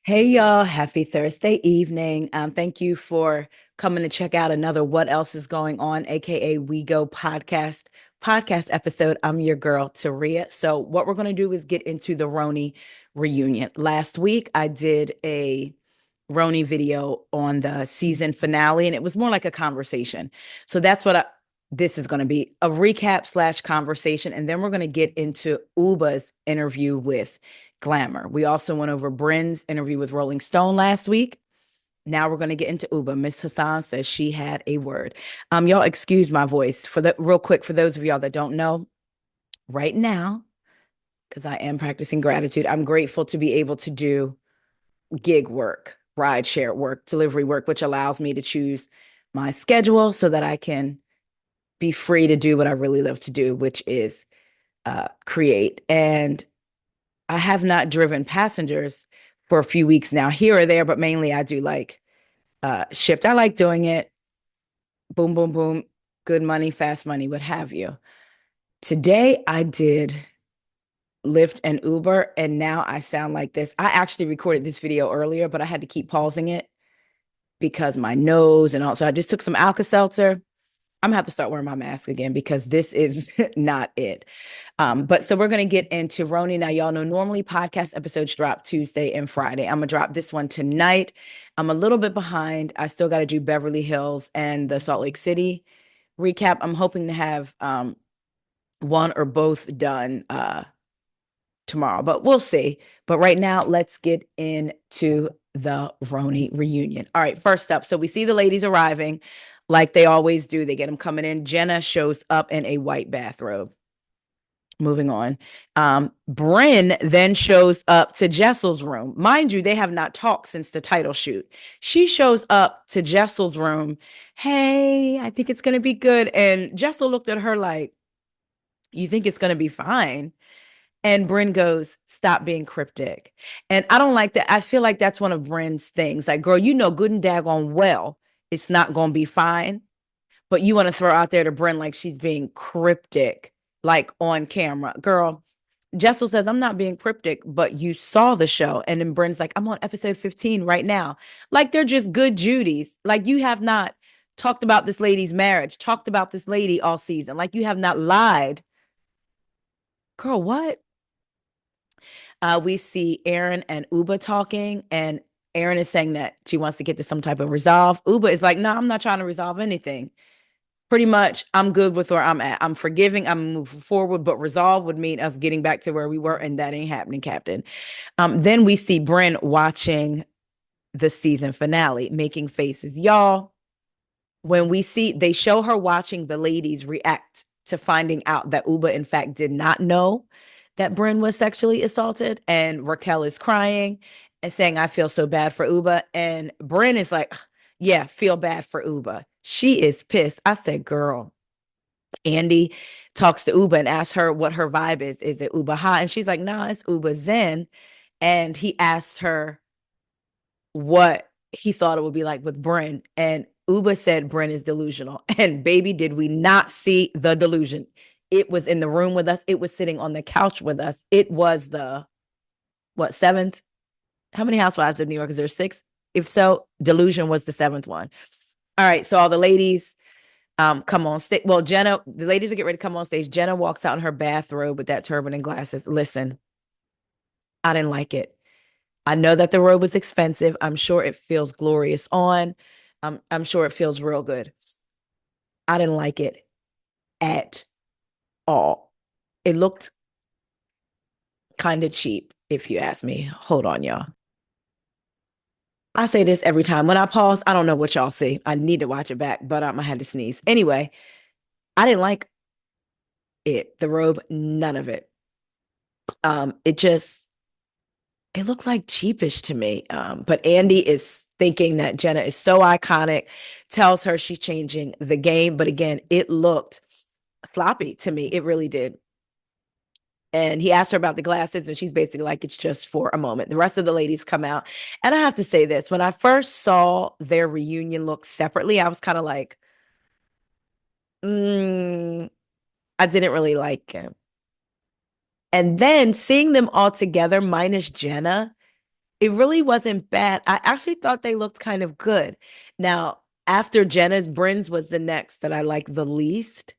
Hey y'all, happy Thursday evening. Thank you for coming to check out another What Else is Going On, aka We Go podcast episode. I'm your girl, Taria. So what we're gonna do is get into the Roni reunion. Last week I did a Roni video on the season finale, and it was more like a conversation. So that's what this is going to be, a recap slash conversation. And then we're going to get into Ubah's interview with Glamour. We also went over Bren's interview with Rolling Stone last week. Now we're going to get into Ubah. Miss Hassan says she had a word. Y'all excuse my voice for the real quick for those of y'all that don't know. Right now, because I am practicing gratitude, I'm grateful to be able to do gig work, ride share work, delivery work, which allows me to choose my schedule so that I can be free to do what I really love to do, which is create. And I have not driven passengers for a few weeks now, here or there, but mainly I do like shift. I like doing it. Boom, boom, boom. Good money, fast money, what have you. Today I did Lyft and Uber, and now I sound like this. I actually recorded this video earlier, but I had to keep pausing it because my nose and also I just took some Alka-Seltzer. I'm gonna have to start wearing my mask again because this is not it. But so we're gonna get into Roni. Now, y'all know normally podcast episodes drop Tuesday and Friday. I'm gonna drop this one tonight. I'm a little bit behind. I still got to do Beverly Hills and the Salt Lake City recap. I'm hoping to have one or both done tomorrow, but we'll see. But right now, let's get into the Roni reunion. All right, first up, so we see the ladies arriving like they always do. They get them coming in. Jenna shows up in a white bathrobe. Moving on. Bren then shows up to Jessel's room. Mind you, they have not talked since the title shoot. She shows up to Jessel's room. Hey, I think it's going to be good. And Jessel looked at her like, you think it's going to be fine? And Bren goes, stop being cryptic. And I don't like that. I feel like that's one of Bren's things. Like, girl, you know good and daggone well it's not going to be fine. But you want to throw out there to Bren like she's being cryptic, like on camera. Girl, Jessel says, I'm not being cryptic, but you saw the show. And then Bren's like, I'm on episode 15 right now. Like they're just good Judies. Like you have not talked about this lady's marriage, talked about this lady all season. Like you have not lied. Girl, what? We see Aaron and Ubah talking, and Aaron is saying that she wants to get to some type of resolve. Ubah is like, no, I'm not trying to resolve anything. Pretty much, I'm good with where I'm at. I'm forgiving. I'm moving forward, but resolve would mean us getting back to where we were, and that ain't happening, Captain. Then we see Bren watching the season finale, making faces. Y'all, when we see, they show her watching the ladies react to finding out that Ubah, in fact, did not know that Bren was sexually assaulted. And Raquel is crying and saying, I feel so bad for Ubah. And Bren is like, yeah, feel bad for Ubah. She is pissed. I said, girl, Andy talks to Ubah and asks her what her vibe is. Is it Ubah hot? And she's like, nah, it's Ubah Zen. And he asked her what he thought it would be like with Bren. And Ubah said Bren is delusional. And baby, did we not see the delusion? It was in the room with us. It was sitting on the couch with us. It was the, what, seventh? How many housewives of New York is there? Six? If so, delusion was the seventh one. All right. So all the ladies come on stage. Well, Jenna, the ladies are getting ready to come on stage. Jenna walks out in her bathrobe with that turban and glasses. Listen, I didn't like it. I know that the robe was expensive. I'm sure it feels glorious on. I'm sure it feels real good. I didn't like it at all. It looked kind of cheap, if you ask me. Hold on, y'all. I say this every time. When I pause, I don't know what y'all see. I need to watch it back, but I had to sneeze. Anyway, I didn't like it. The robe, none of it. It just it looks like cheapish to me. But Andy is thinking that Jenna is so iconic, tells her she's changing the game. But again, it looked floppy to me. It really did. And he asked her about the glasses, and she's basically like, it's just for a moment. The rest of the ladies come out. And I have to say this, when I first saw their reunion look separately, I was kind of like, I didn't really like him. And then seeing them all together, minus Jenna, It really wasn't bad. I actually thought they looked kind of good. Now, after Jenna's, Bren's was the next that I liked the least.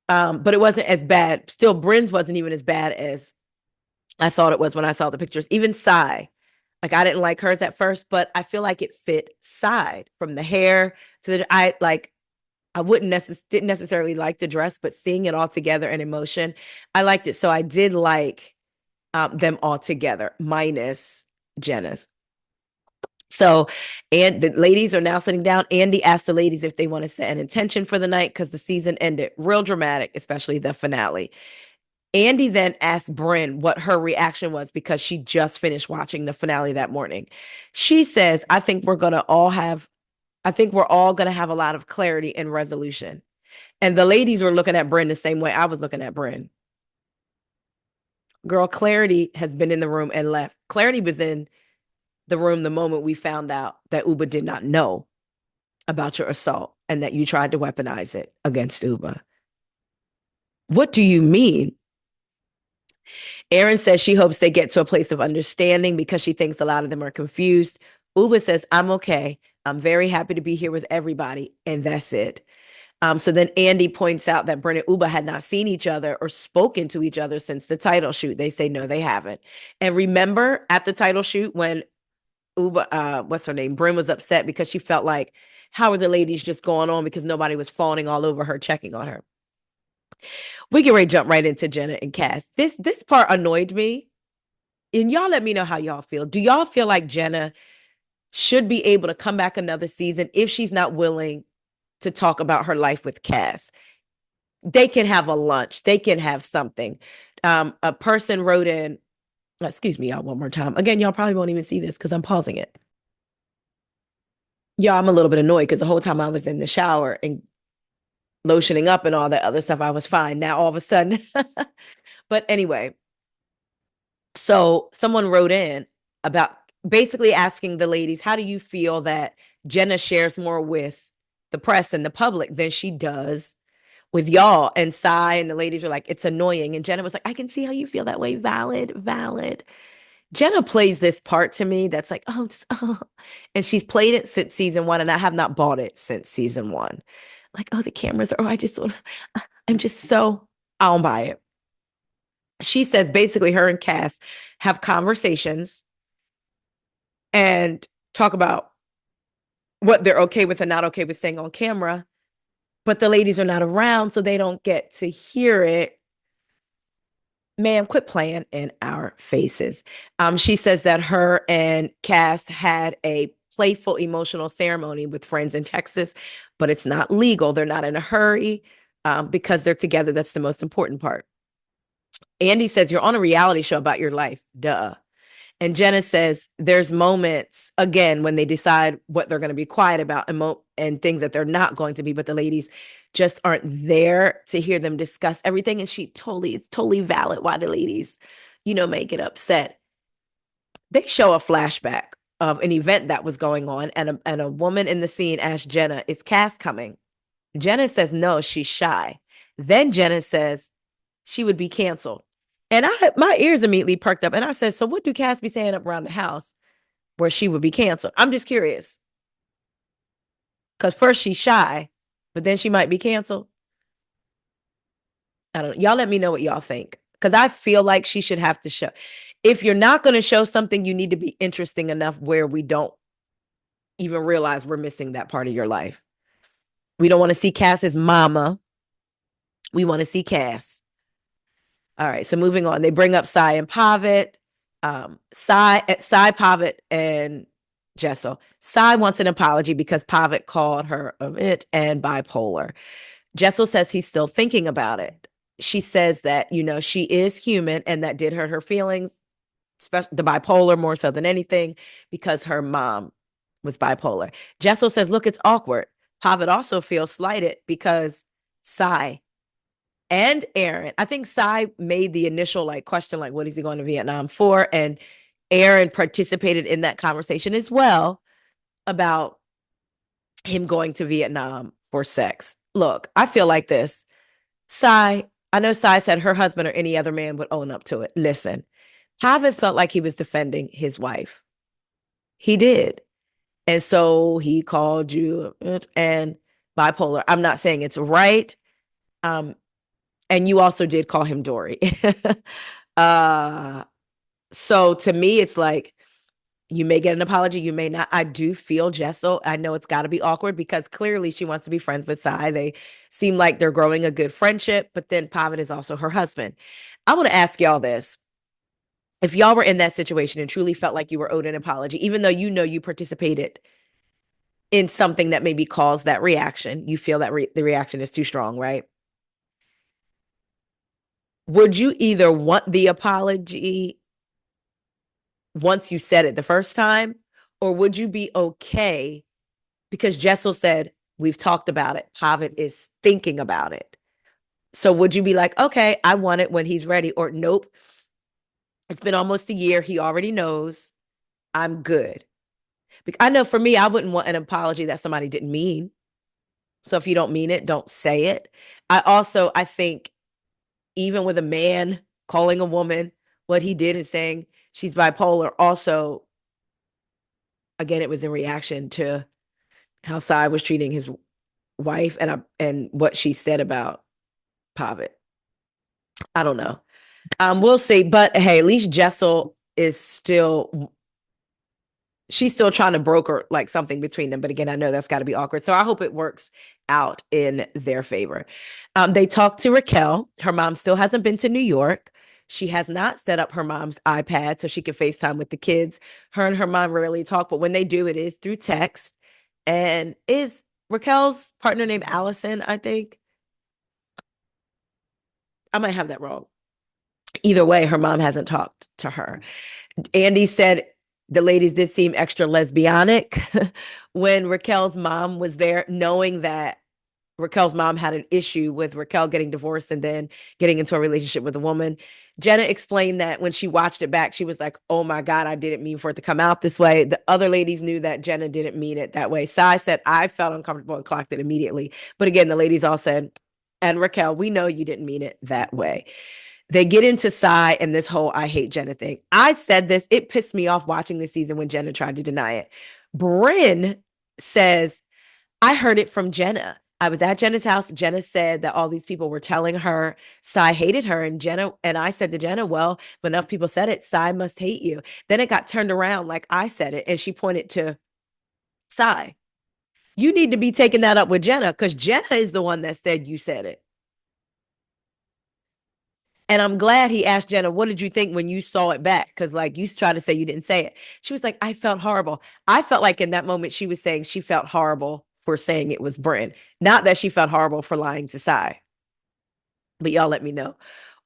But it wasn't as bad. Still, Bren's wasn't even as bad as I thought it was when I saw the pictures. Even Psy, like I didn't like hers at first, but I feel like it fit side from the hair to the I like I didn't necessarily like the dress, but seeing it all together in emotion, I liked it. So I did like them all together, minus Jenna's. So, and the ladies are now sitting down. Andy asked the ladies if they want to set an intention for the night because the season ended real dramatic, especially the finale. Andy then asked Bren what her reaction was because she just finished watching the finale that morning. She says, I think we're all going to have a lot of clarity and resolution. And the ladies were looking at Bren the same way I was looking at Bren. Girl, Clarity has been in the room and left. Clarity was in the room the moment we found out that Ubah did not know about your assault and that you tried to weaponize it against Ubah. What do you mean? Erin says she hopes they get to a place of understanding because she thinks a lot of them are confused. Ubah says, I'm okay. I'm very happy to be here with everybody. And that's it. So then Andy points out that Bren and Ubah had not seen each other or spoken to each other since the title shoot. They say, no, they haven't. And remember at the title shoot when Ubah, what's her name? Bren was upset because she felt like, how are the ladies just going on because nobody was fawning all over her, checking on her. We can ready jump right into Jenna and Cass. This part annoyed me. And y'all let me know how y'all feel. Do y'all feel like Jenna should be able to come back another season if she's not willing to talk about her life with Cass? They can have a lunch. They can have something. A person wrote in, excuse me, y'all, one more time. Again, y'all probably won't even see this because I'm pausing it. Yeah, I'm a little bit annoyed because the whole time I was in the shower and lotioning up and all that other stuff, I was fine. Now all of a sudden, but anyway, so someone wrote in about basically asking the ladies, how do you feel that Jenna shares more with the press and the public than she does with y'all? And Cy and the ladies were like, it's annoying. And Jenna was like, I can see how you feel that way. Valid, valid. Jenna plays this part to me that's like, oh, just, oh. And she's played it since season one, and I have not bought it since season one. Like, oh, the cameras are, oh, I'm just so, I don't buy it. She says basically her and Cass have conversations and talk about what they're okay with and not okay with saying on camera, but the ladies are not around, so they don't get to hear it. Ma'am, quit playing in our faces. She says that her and Cass had a playful, emotional ceremony with friends in Texas, but it's not legal. They're not in a hurry because they're together. That's the most important part. Andy says, you're on a reality show about your life. Duh. And Jenna says there's moments, again, when they decide what they're going to be quiet about and things that they're not going to be, but the ladies just aren't there to hear them discuss everything. And it's totally valid why the ladies, may get upset. They show a flashback of an event that was going on, and a woman in the scene asked Jenna, is Cass coming? Jenna says, no, she's shy. Then Jenna says she would be canceled. And my ears immediately perked up. And I said, so what do Cass be saying up around the house where she would be canceled? I'm just curious. Because first she's shy, but then she might be canceled. I don't know. Y'all let me know what y'all think. Because I feel like she should have to show. If you're not going to show something, you need to be interesting enough where we don't even realize we're missing that part of your life. We don't want to see Cass's mama. We want to see Cass. All right, so moving on. They bring up Cy and Pavitt. Cy, Pavitt, and Jessel. Cy wants an apology because Pavitt called her it and bipolar. Jessel says he's still thinking about it. She says that, she is human and that did hurt her feelings, the bipolar more so than anything, because her mom was bipolar. Jessel says, look, it's awkward. Pavitt also feels slighted because Cy and Aaron, I think Cy made the initial question, what is he going to Vietnam for? And Aaron participated in that conversation as well about him going to Vietnam for sex. Look, I feel like this. I know Cy said her husband or any other man would own up to it. Listen, Pavitt felt like he was defending his wife. He did. And so he called you and bipolar. I'm not saying it's right. Um, and you also did call him Dory. uh, so to me, it's like, you may get an apology, you may not. I do feel Jessel. I know it's got to be awkward because clearly she wants to be friends with Sai. They seem like they're growing a good friendship, but then Pavitt is also her husband. I want to ask y'all this. If y'all were in that situation and truly felt like you were owed an apology, even though you know you participated in something that maybe caused that reaction, you feel that the reaction is too strong, right? Would you either want the apology once you said it the first time, or would you be okay because Jessel said, we've talked about it. Pavitt is thinking about it. So would you be like, okay, I want it when he's ready, or nope, it's been almost a year. He already knows I'm good. I know for me, I wouldn't want an apology that somebody didn't mean. So if you don't mean it, don't say it. I think even with a man calling a woman, what he did is saying she's bipolar. Also, again, it was in reaction to how Sai was treating his wife and what she said about Pavitt. I don't know. We'll see. But hey, at least Jessel is she's still trying to broker like something between them. But again, I know that's got to be awkward. So I hope it works out in their favor. They talked to Raquel. Her mom still hasn't been to New York. She has not set up her mom's iPad so she can FaceTime with the kids. Her and her mom rarely talk, but when they do, it is through text. And is Raquel's partner named Allison, I think? I might have that wrong. Either way, her mom hasn't talked to her. Andy said the ladies did seem extra lesbianic when Raquel's mom was there, knowing that Raquel's mom had an issue with Raquel getting divorced and then getting into a relationship with a woman. Jenna explained that when she watched it back, she was like, oh my God, I didn't mean for it to come out this way. The other ladies knew that Jenna didn't mean it that way. Sai said, I felt uncomfortable and clocked it immediately. But again, the ladies all said, and Raquel, we know you didn't mean it that way. They get into Sai and this whole I hate Jenna thing. I said this, it pissed me off watching this season when Jenna tried to deny it. Bren says, I heard it from Jenna. I was at Jenna's house. Jenna said that all these people were telling her Sai hated her. And I said to Jenna, well, if enough people said it, Sai must hate you. Then it got turned around like I said it. And she pointed to Sai. You need to be taking that up with Jenna because Jenna is the one that said you said it. And I'm glad he asked Jenna, what did you think when you saw it back? Because like you tried to say you didn't say it. She was like, I felt horrible. I felt like in that moment she was saying she felt horrible for saying it was Bren. Not that she felt horrible for lying to Sai. But y'all let me know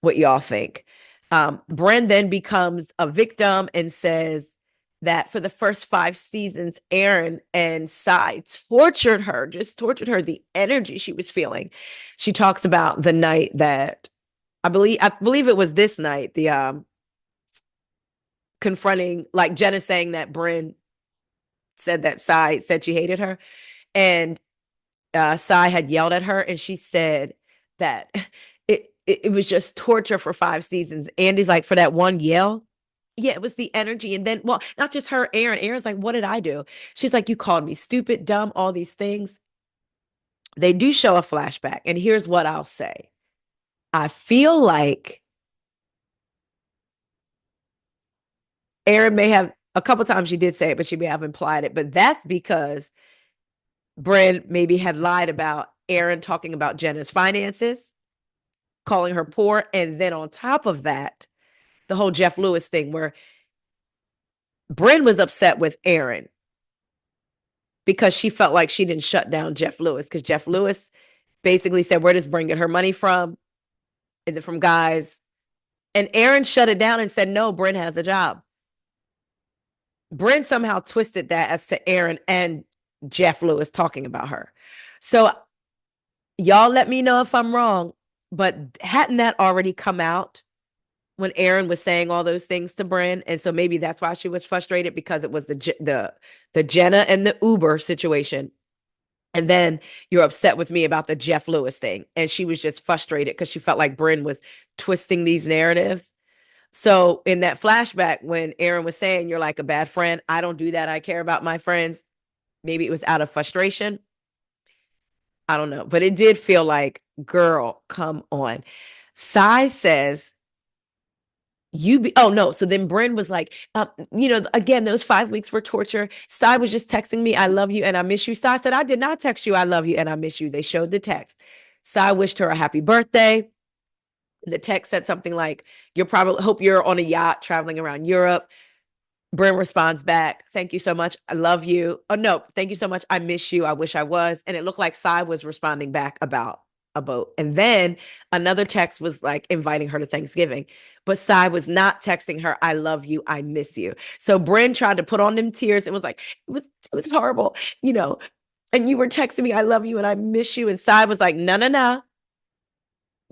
what y'all think. Bren then becomes a victim and says that for the first 5 seasons, Aaron and Sai tortured her, just tortured her, the energy she was feeling. She talks about the night that I believe it was this night, the confronting, like Jenna saying that Bren said that Sai said she hated her. And Sai had yelled at her, and she said that it was just torture for 5 seasons. Andy's like, for that one yell? Yeah, it was the energy. And then, well, not just her, Aaron. Aaron's like, what did I do? She's like, you called me stupid, dumb, all these things. They do show a flashback. And here's what I'll say. I feel like Aaron may have, a couple times she did say it, but she may have implied it. But that's because Bren maybe had lied about Aaron talking about Jenna's finances, calling her poor. And then on top of that, the whole Jeff Lewis thing where Bren was upset with Aaron because she felt like she didn't shut down Jeff Lewis because Jeff Lewis basically said, where does Bren get her money from? Is it from guys? And Aaron shut it down and said, no, Bren has a job. Bren somehow twisted that as to Aaron and Jeff Lewis talking about her. So y'all let me know if I'm wrong, but hadn't that already come out when Aaron was saying all those things to Bren? And so maybe that's why she was frustrated because it was the Jenna and the Uber situation. And then you're upset with me about the Jeff Lewis thing. And she was just frustrated because she felt like Bren was twisting these narratives. So in that flashback, when Aaron was saying, you're like a bad friend, I don't do that. I care about my friends. Maybe it was out of frustration. I don't know. But it did feel like, girl, come on. Sai says, oh no. So then Bren was like, again, those 5 weeks were torture. Sai was just texting me, I love you and I miss you. Sai said, I did not text you, I love you and I miss you. They showed the text. Sai wished her a happy birthday. The text said something like, "You're probably hope you're on a yacht traveling around Europe." Bren responds back, "Thank you so much. I love you." Oh no, "Thank you so much. I miss you. I wish I was." And it looked like Sai was responding back about a boat. And then another text was like inviting her to Thanksgiving. But Sai was not texting her, "I love you. I miss you." So Bren tried to put on them tears and was like, it was horrible, you know. And you were texting me, "I love you and I miss you." And Sai was like, "No, no, no.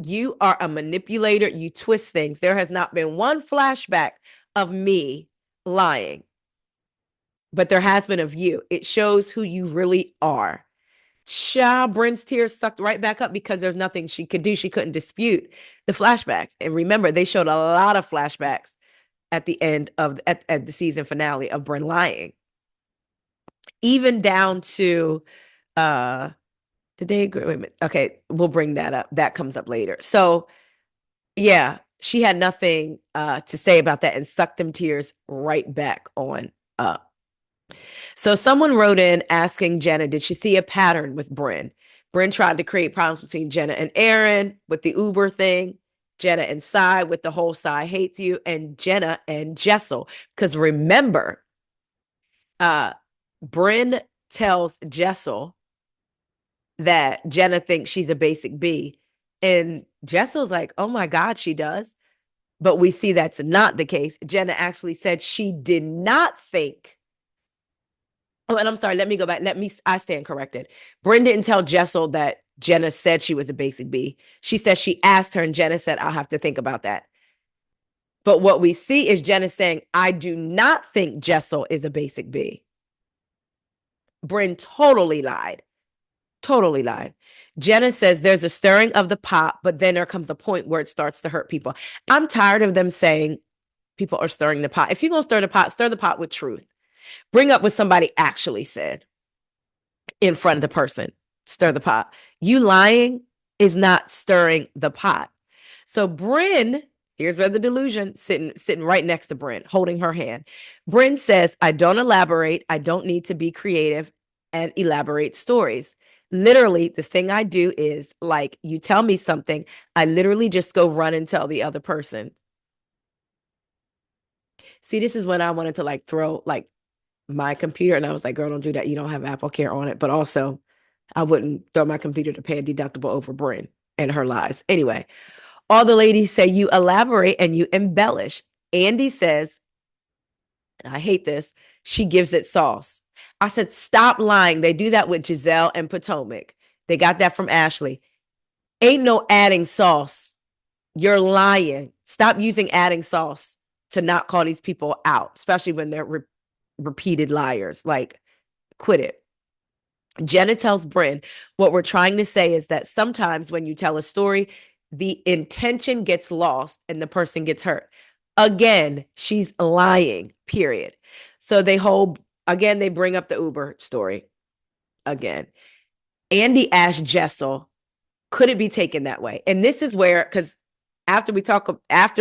You are a manipulator. You twist things. There has not been one flashback of me lying, but there has been of you. It shows who you really are." Bren's tears sucked right back up because there's nothing she could do. She couldn't dispute the flashbacks. And remember, they showed a lot of flashbacks at the end of at the season finale of Bren lying, even down to did they agree? Wait a minute. Okay, we'll bring that up. That comes up later. So yeah, she had nothing to say about that and sucked them tears right back on up. So someone wrote in asking Jenna, did she see a pattern with Bren? Bren tried to create problems between Jenna and Aaron with the Uber thing, Jenna and Sai with the whole Sai hates you, and Jenna and Jessel. Because remember, Bren tells Jessel that Jenna thinks she's a basic B. And Jessel's like, oh my God, she does. But we see that's not the case. Jenna actually said she did not think. Oh, and I'm sorry, let me go back. I stand corrected. Bren didn't tell Jessel that Jenna said she was a basic B. She said she asked her and Jenna said, I'll have to think about that. But what we see is Jenna saying, I do not think Jessel is a basic B. Bren totally lied. Totally lied. Jenna says there's a stirring of the pot, but then there comes a point where it starts to hurt people. I'm tired of them saying people are stirring the pot. If you're going to stir the pot with truth. Bring up what somebody actually said in front of the person. Stir the pot. You lying is not stirring the pot. So Bren, here's where the delusion, sitting right next to Bren, holding her hand. Bren says, I don't elaborate. I don't need to be creative and elaborate stories. Literally, the thing I do is like, you tell me something, I literally just go run and tell the other person. See, this is when I wanted to like throw like my computer. And I was like, girl, don't do that. You don't have Apple Care on it. But also, I wouldn't throw my computer to pay a deductible over Bren and her lies. Anyway, all the ladies say you elaborate and you embellish. Andy says, and I hate this, she gives it sauce. I said, stop lying. They do that with Giselle and Potomac. They got that from Ashley. Ain't no adding sauce. You're lying. Stop using adding sauce to not call these people out, especially when they're repeated liars. Like, quit it. Jenna tells Bren, what we're trying to say is that sometimes when you tell a story, the intention gets lost and the person gets hurt. Again, she's lying, period. So they bring up the Uber story again. Andy asked Jessel, could it be taken that way? And this is where, because after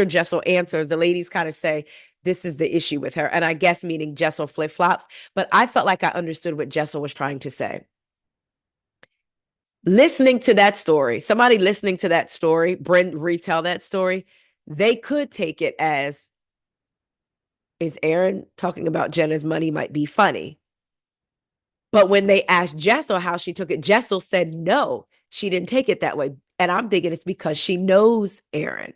Jessel answers, the ladies kind of say, this is the issue with her. And I guess meaning Jessel flip-flops. But I felt like I understood what Jessel was trying to say. Listening to that story, somebody listening to that story, Bren retell that story, they could take it as, is Aaron talking about Jenna's money might be funny? But when they asked Jessel how she took it, Jessel said no, she didn't take it that way. And I'm thinking it's because she knows Aaron.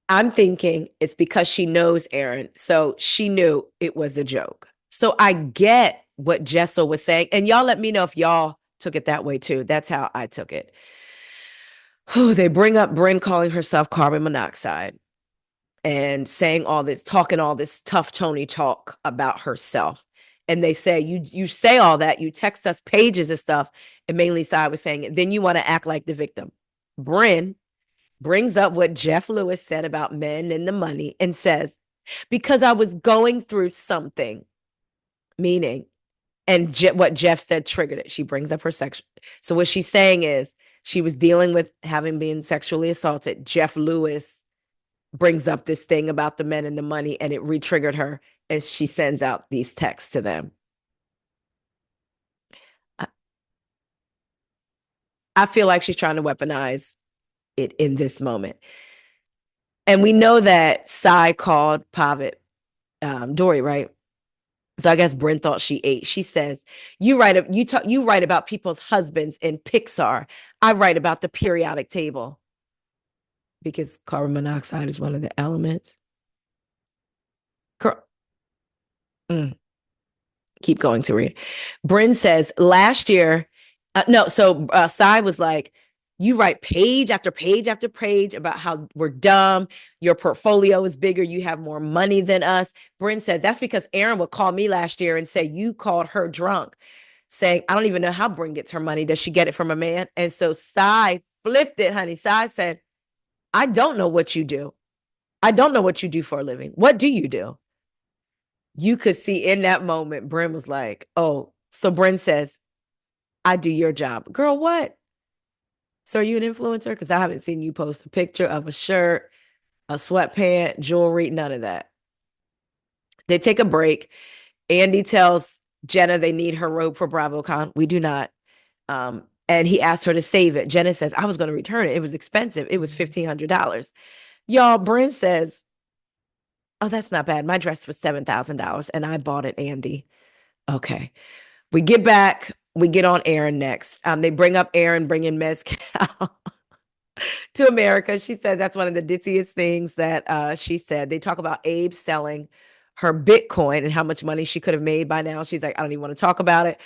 I'm thinking it's because she knows Aaron. So she knew it was a joke. So I get what Jessel was saying. And y'all let me know if y'all took it that way too. That's how I took it. They bring up Bren calling herself Carbon Monoxide and saying all this, talking all this tough Tony talk about herself. And they say, you say all that, you text us pages of stuff, and mainly Sai was saying it, then you want to act like the victim. Bren brings up what Jeff Lewis said about men and the money and says, because I was going through something, meaning, and what Jeff said triggered it. She brings up her sex. So what she's saying is she was dealing with having been sexually assaulted. Jeff Lewis brings up this thing about the men and the money, and it re-triggered her, and she sends out these texts to them. I feel like she's trying to weaponize it in this moment. And we know that Sai called Pavitt Dory, right? So I guess Bren thought she ate. She says, "You write about people's husbands in Pixar. I write about the periodic table because carbon monoxide is one of the elements." Mm. Keep going, Taria. Bren says last year, no. So Sai was like, "You write page after page after page about how we're dumb. Your portfolio is bigger. You have more money than us." Bren said, "That's because Aaron would call me last year and say you called her drunk." Saying, "I don't even know how Bren gets her money. Does she get it from a man?" And so Sai flipped it, honey. Sai said, "I don't know what you do. I don't know what you do for a living. What do you do?" You could see in that moment, Bren was like, "Oh." So Bren says, "I do your job." Girl, what? So are you an influencer? Because I haven't seen you post a picture of a shirt, a sweatpant, jewelry, none of that. They take a break. Andy tells Jenna they need her robe for BravoCon. We do not. And he asked her to save it. Jenna says, "I was going to return it. It was expensive. It was $1,500. Y'all, Bren says, "Oh, that's not bad. My dress was $7,000 and I bought it, Andy." Okay. We get back. We get on Aaron next. They bring up Aaron bringing mezcal to America. She said that's one of the ditziest things that she said. They talk about Abe selling her Bitcoin and how much money she could have made by now. She's like, "I don't even want to talk about it."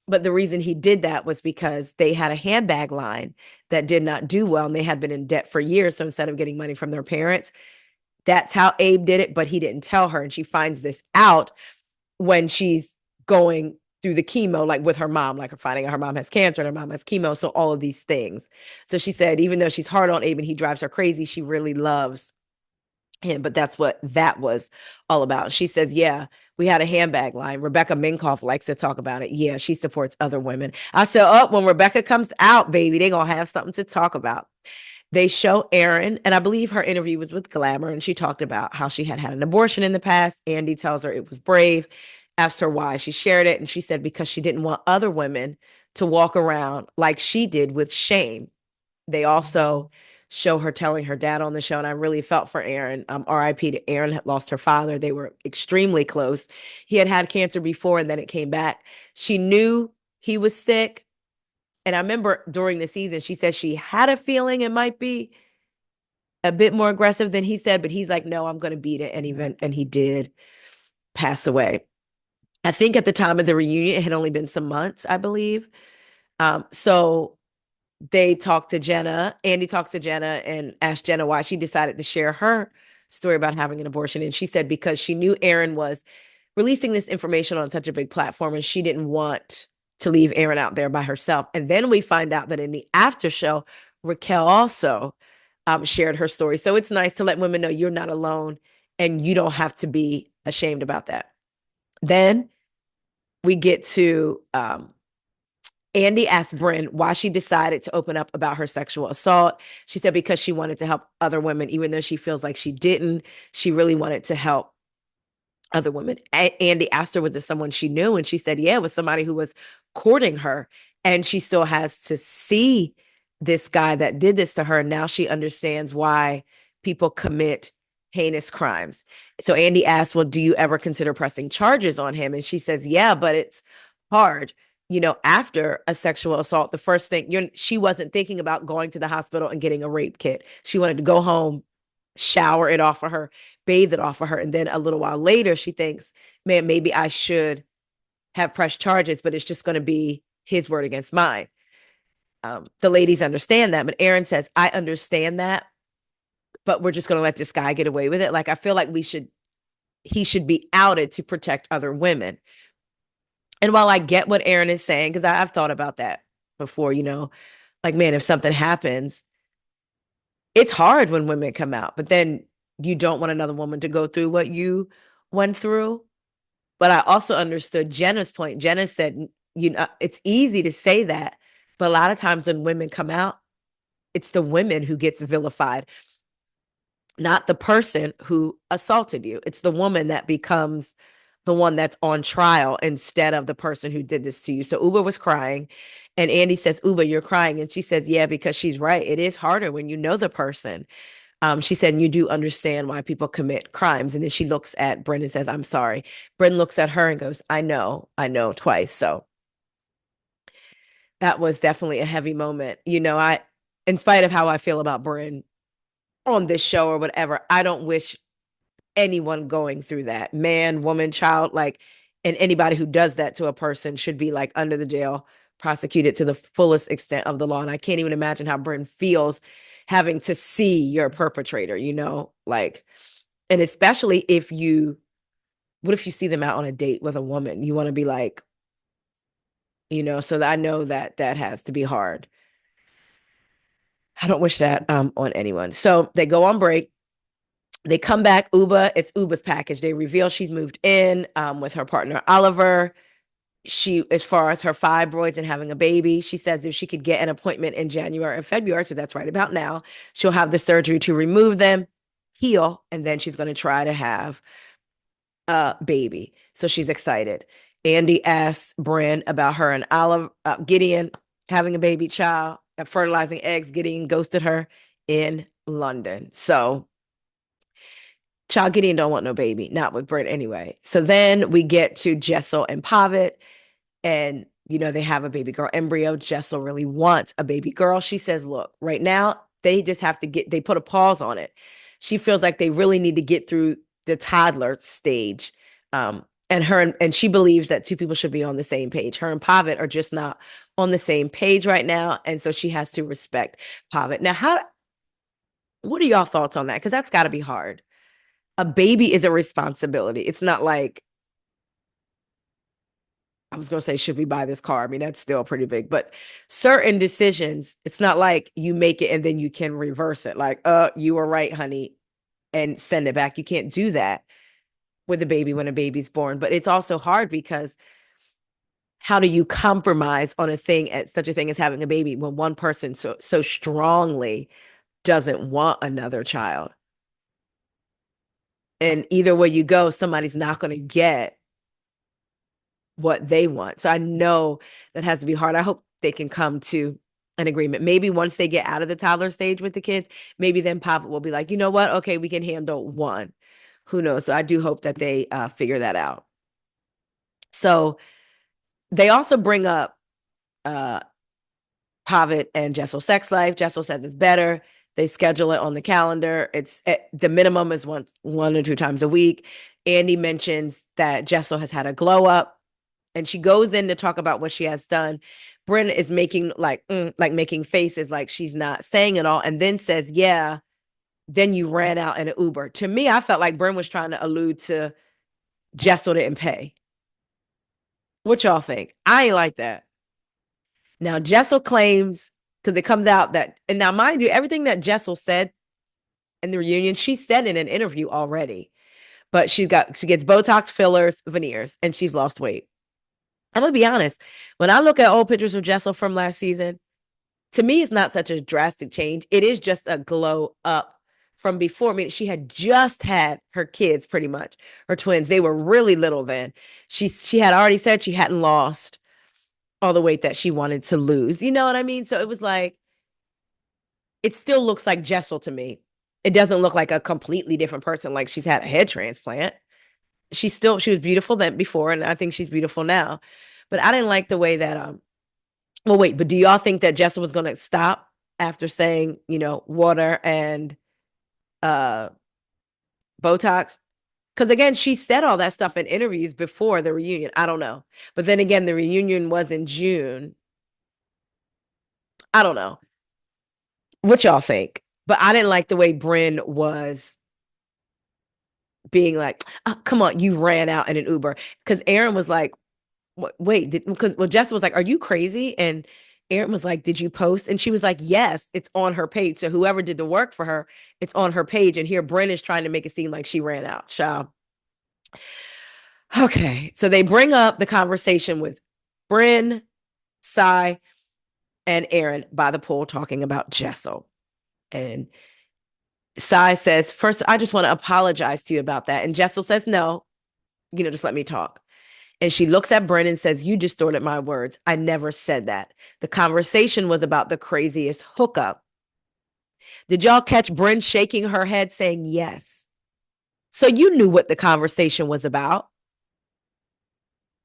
But the reason he did that was because they had a handbag line that did not do well and they had been in debt for years. So instead of getting money from their parents, that's how Abe did it, but he didn't tell her. And she finds this out when she's going through the chemo, like with her mom, like her finding out her mom has cancer and her mom has chemo. So all of these things. So she said, even though she's hard on Abe and he drives her crazy, she really loves him. But that's what that was all about. She says, "Yeah, we had a handbag line. Rebecca Minkoff likes to talk about it. Yeah, she supports other women." I said, "Oh, when Rebecca comes out, baby, they're going to have something to talk about." They show Erin, and I believe her interview was with Glamour, and she talked about how she had had an abortion in the past. Andy tells her it was brave, asked her why she shared it, and she said because she didn't want other women to walk around like she did with shame. They also show her telling her dad on the show, and I really felt for Erin. RIP to Erin, had lost her father. They were extremely close. He had had cancer before, and then it came back. She knew he was sick. And I remember during the season, she said she had a feeling it might be a bit more aggressive than he said, but he's like, "No, I'm going to beat it." And he did pass away. I think at the time of the reunion, it had only been some months, I believe. So they talked to Jenna. Andy talks to Jenna and asked Jenna why she decided to share her story about having an abortion. And she said because she knew Erin was releasing this information on such a big platform and she didn't want to leave Erin out there by herself. And then we find out that in the after show, Raquel also shared her story. So it's nice to let women know you're not alone and you don't have to be ashamed about that. Then we get to Andy asked Bren why she decided to open up about her sexual assault. She said because she wanted to help other women, even though she feels like she didn't. She really wanted to help other women. Andy asked her, was it someone she knew? And she said, yeah, it was somebody who was courting her. And she still has to see this guy that did this to her. And now she understands why people commit heinous crimes. So Andy asked, well, do you ever consider pressing charges on him? And she says, yeah, but it's hard. You know, after a sexual assault, the first thing she wasn't thinking about going to the hospital and getting a rape kit. She wanted to go home, shower it off of her, bathe it off of her. And then a little while later, she thinks, man, maybe I should have pressed charges, but it's just going to be his word against mine. The ladies understand that. But Erin says, I understand that, but we're just going to let this guy get away with it. Like, I feel like he should be outed to protect other women. And while I get what Erin is saying, because I've thought about that before, like, man, if something happens, it's hard when women come out, but then you don't want another woman to go through what you went through. But I also understood Jenna's point. Jenna said, you know, it's easy to say that, but a lot of times when women come out, it's the women who gets vilified, not the person who assaulted you. It's the woman that becomes the one that's on trial instead of the person who did this to you. So Ubah was crying, and Andy says, Ubah, you're crying. And she says, yeah, because she's right. It is harder when you know the person. She said, you do understand why people commit crimes. And then she looks at Bren and says, I'm sorry. Bren looks at her and goes, I know twice. So that was definitely a heavy moment. You know, in spite of how I feel about Bren on this show or whatever, I don't wish anyone going through that, man, woman, child, like, and anybody who does that to a person should be like under the jail, prosecuted to the fullest extent of the law. And I can't even imagine how Bren feels having to see your perpetrator, you know, like, and especially if you, what if you see them out on a date with a woman? You want to be like, you know, so I know that that has to be hard. I don't wish that on anyone. So they go on break. They come back. Ubah, it's Ubah's package. They reveal she's moved in with her partner Oliver. She, as far as her fibroids and having a baby, she says if she could get an appointment in January or February, so that's right about now, she'll have the surgery to remove them, heal, and then she's going to try to have a baby. So she's excited. Andy asks Bren about her and Olive, Gideon having a baby child, fertilizing eggs. Gideon ghosted her in London. So child Gideon don't want no baby, not with Bren anyway. So then we get to Jessel and Pavitt, and you know they have a baby girl embryo. Jessel really wants a baby girl. She says, look, right now they just have to they put a pause on it. She feels like they really need to get through the toddler stage. And she believes that two people should be on the same page. Her and Pavitt are just not on the same page right now, and so she has to respect Pavitt. Now, what are y'all thoughts on that? Because that's got to be hard. A baby is a responsibility. It's not like, I was going to say, should we buy this car? I mean, that's still pretty big, but certain decisions, it's not like you make it and then you can reverse it. Like, you were right, honey, and send it back. You can't do that with a baby when a baby's born. But it's also hard because how do you compromise on such a thing as having a baby when one person so strongly doesn't want another child? And either way you go, somebody's not going to get what they want. So I know that has to be hard. I hope they can come to an agreement. Maybe once they get out of the toddler stage with the kids, maybe then Papa will be like, you know what? Okay, we can handle one. Who knows? So I do hope that they figure that out. So they also bring up Pavitt and Jessel's sex life. Jessel says it's better. They schedule it on the calendar. It's the minimum is one or two times a week. Andy mentions that Jessel has had a glow up, and she goes in to talk about what she has done. Bren is making like making faces like she's not saying it all, and then says, "Yeah." Then you ran out in an Uber. To me, I felt like Bren was trying to allude to Jessel didn't pay. What y'all think? I ain't like that. Now Jessel claims, because it comes out that, and now mind you, everything that Jessel said in the reunion, she said in an interview already. But she gets Botox, fillers, veneers, and she's lost weight. I'm gonna be honest. When I look at old pictures of Jessel from last season, to me, it's not such a drastic change. It is just a glow up from before. I mean, she had just had her kids, pretty much, her twins. They were really little then. She had already said she hadn't lost all the weight that she wanted to lose. You know what I mean? So it was like, it still looks like Jessel to me. It doesn't look like a completely different person, like she's had a head transplant. She was beautiful then before, and I think she's beautiful now. But I didn't like the way that well, wait, but do y'all think that Jessel was going to stop after saying, you know, water and uh Botox? Because again, she said all that stuff in interviews before the reunion. I don't know. But then again, the reunion was in June. I don't know. What y'all think? But I didn't like the way Bren was being like, oh, come on, you ran out in an Uber. Because Aaron was like, wait, because Jess was like, are you crazy? And Erin was like, did you post? And she was like, yes, it's on her page. So whoever did the work for her, it's on her page. And here Bren is trying to make it seem like she ran out. Child. Okay. So they bring up the conversation with Bren, Sai, and Erin by the pool talking about Jessel. And Sai says, first, I just want to apologize to you about that. And Jessel says, no, just let me talk. And she looks at Bren and says, you distorted my words. I never said that. The conversation was about the craziest hookup. Did y'all catch Bren shaking her head saying yes? So you knew what the conversation was about.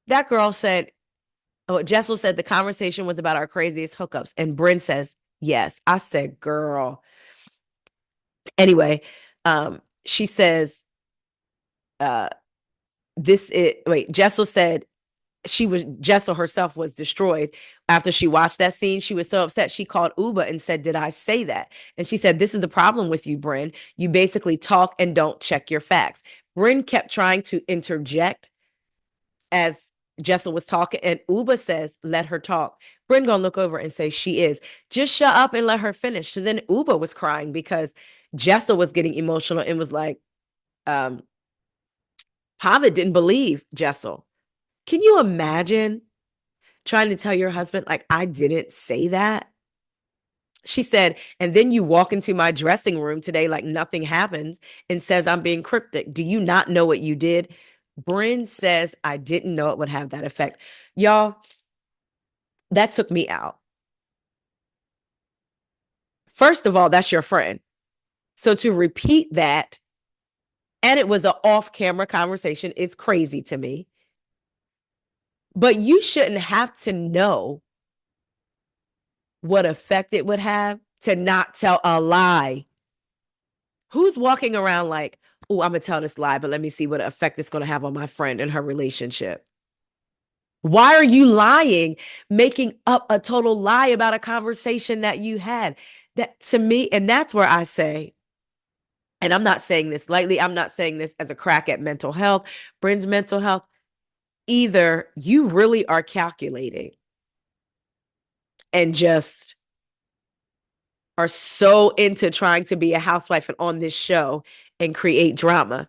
That girl said, Jessel said the conversation was about our craziest hookups. And Bren says, yes. I said, girl. Anyway, she says, Jessel said Jessel herself was destroyed after she watched that scene. She was so upset. She called Ubah and said, did I say that? And she said, this is the problem with you, Bren. You basically talk and don't check your facts. Bren kept trying to interject as Jessel was talking, and Ubah says, let her talk. Bren gonna look over and say, she is. Just shut up and let her finish. So then Ubah was crying because Jessel was getting emotional and was like, Pavid didn't believe Jessel. Can you imagine trying to tell your husband, like, I didn't say that? She said, and then you walk into my dressing room today like nothing happens and says I'm being cryptic. Do you not know what you did? Bren says, I didn't know it would have that effect. Y'all, that took me out. First of all, that's your friend. So to repeat that, and it was an off-camera conversation, is crazy to me. But you shouldn't have to know what effect it would have to not tell a lie. Who's walking around like, oh, I'm going to tell this lie, but let me see what effect it's going to have on my friend and her relationship? Why are you lying, making up a total lie about a conversation that you had? That to me, and that's where I say, and I'm not saying this lightly, I'm not saying this as a crack at mental health, Bren's mental health. Either you really are calculating and just are so into trying to be a housewife and on this show and create drama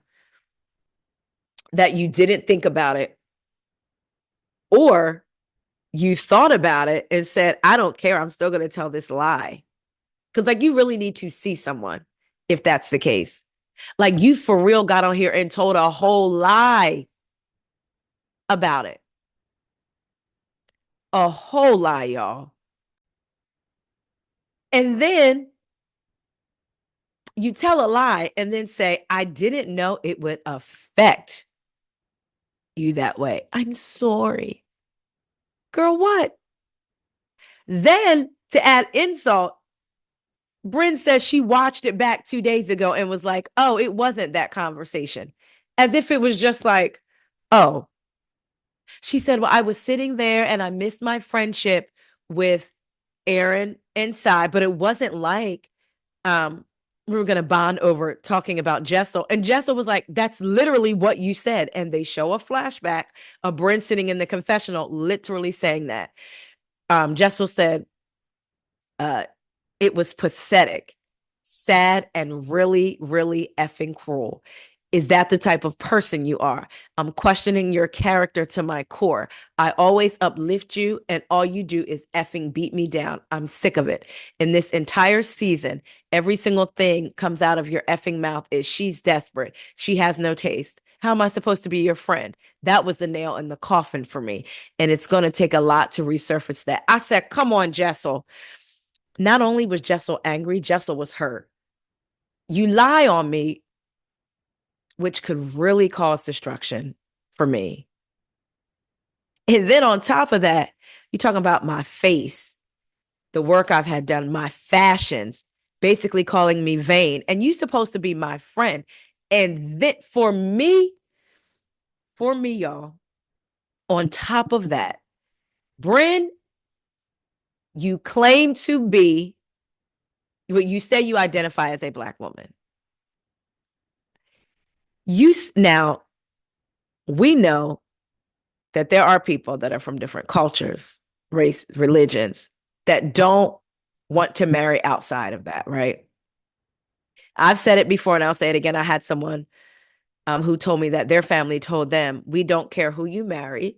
that you didn't think about it, or you thought about it and said, I don't care, I'm still going to tell this lie. Because like you really need to see someone if that's the case. Like you for real got on here and told a whole lie about it. A whole lie, y'all. And then you tell a lie and then say, I didn't know it would affect you that way. I'm sorry. Girl, what? Then to add insult, Bren says she watched it back 2 days ago and was like, oh, it wasn't that conversation. As if it was just like, oh. She said, well, I was sitting there and I missed my friendship with Erin and Sai, but it wasn't like we were going to bond over talking about Jessel. And Jessel was like, that's literally what you said. And they show a flashback of Bren sitting in the confessional, literally saying that. Jessel said, it was pathetic, sad, and really, really effing cruel. Is that the type of person you are? I'm questioning your character to my core. I always uplift you, and all you do is effing beat me down. I'm sick of it. In this entire season, every single thing comes out of your effing mouth is she's desperate. She has no taste. How am I supposed to be your friend? That was the nail in the coffin for me. And it's going to take a lot to resurface that. I said, come on, Jessel. Not only was Jessel angry, Jessel was hurt. You lie on me, which could really cause destruction for me. And then on top of that, you're talking about my face, the work I've had done, my fashions, basically calling me vain. And you're supposed to be my friend. And that for me, y'all, on top of that, Bren, you claim to be what you say you identify as a Black woman. Now, we know that there are people that are from different cultures, race, religions, that don't want to marry outside of that, right? I've said it before and I'll say it again. I had someone who told me that their family told them, we don't care who you marry.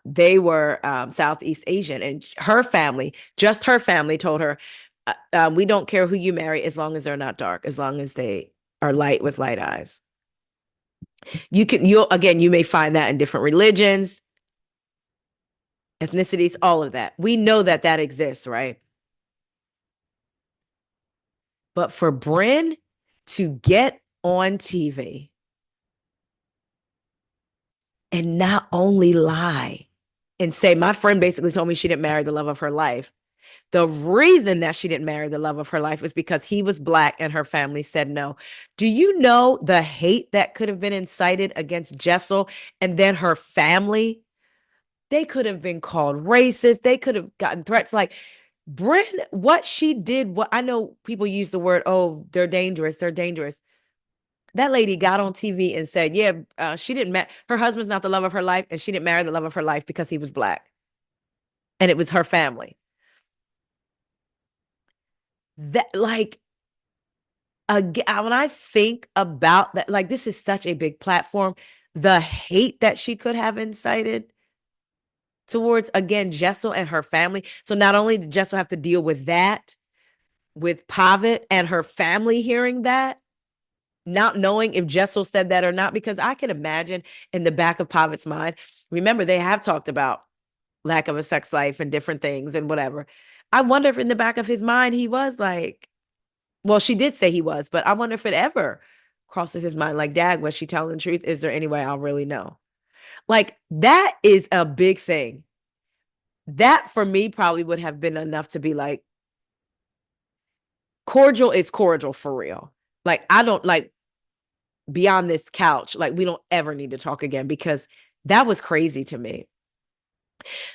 They were Southeast Asian, and her family, just her family, told her, we don't care who you marry as long as they're not dark, as long as they are light with light eyes. You'll again, you may find that in different religions, ethnicities, all of that. We know that that exists, right? But for Bren to get on TV and not only lie and say, my friend basically told me she didn't marry the love of her life. The reason that she didn't marry the love of her life was because he was Black and her family said no. Do you know the hate that could have been incited against Jessel and then her family? They could have been called racist. They could have gotten threats like Bren, what she did, what I know people use the word, oh, they're dangerous. They're dangerous. That lady got on TV and said, yeah, she didn't her husband's not the love of her life, and she didn't marry the love of her life because he was Black. And it was her family. That, like, again, when I think about that, like, this is such a big platform. The hate that she could have incited towards, again, Jessel and her family. So not only did Jessel have to deal with that, with Pavitt and her family hearing that, not knowing if Jessel said that or not, because I can imagine in the back of Pavitt's mind, remember, they have talked about lack of a sex life and different things and whatever. I wonder if in the back of his mind, he was like, well, she did say he was, but I wonder if it ever crosses his mind, like, Dad, was she telling the truth? Is there any way I'll really know? Like, that is a big thing. That for me probably would have been enough to be like, cordial is cordial for real. Like, I don't like beyond this couch, like, we don't ever need to talk again because that was crazy to me.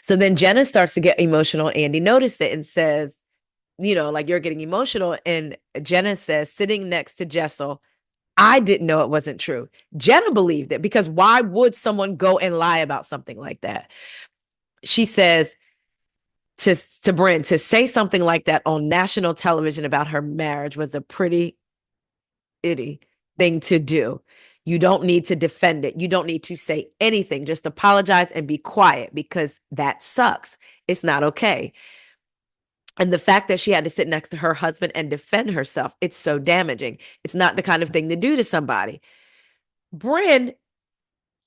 So then Jenna starts to get emotional. Andy noticed it and says, like, you're getting emotional. And Jenna says, sitting next to Jessel, I didn't know it wasn't true. Jenna believed it because why would someone go and lie about something like that? She says to Bren, to say something like that on national television about her marriage was a pretty itty thing to do. You don't need to defend it. You don't need to say anything. Just apologize and be quiet because that sucks. It's not okay. And the fact that she had to sit next to her husband and defend herself, it's so damaging. It's not the kind of thing to do to somebody. Bren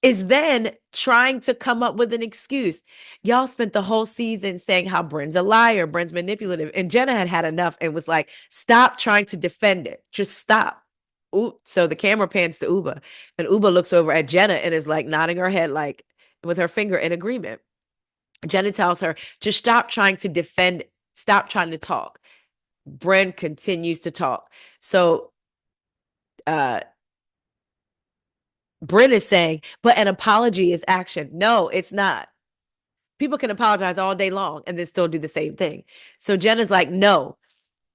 is then trying to come up with an excuse. Y'all spent the whole season saying how Bren's a liar, Bren's manipulative. And Jenna had had enough and was like, stop trying to defend it. Just stop. Ooh. So the camera pans to Ubah, and Ubah looks over at Jenna and is like nodding her head, like with her finger in agreement. Jenna tells her to stop trying to defend, stop trying to talk. Bren continues to talk. So Bren is saying, but an apology is action. No, it's not. People can apologize all day long and then still do the same thing. So Jenna's like, no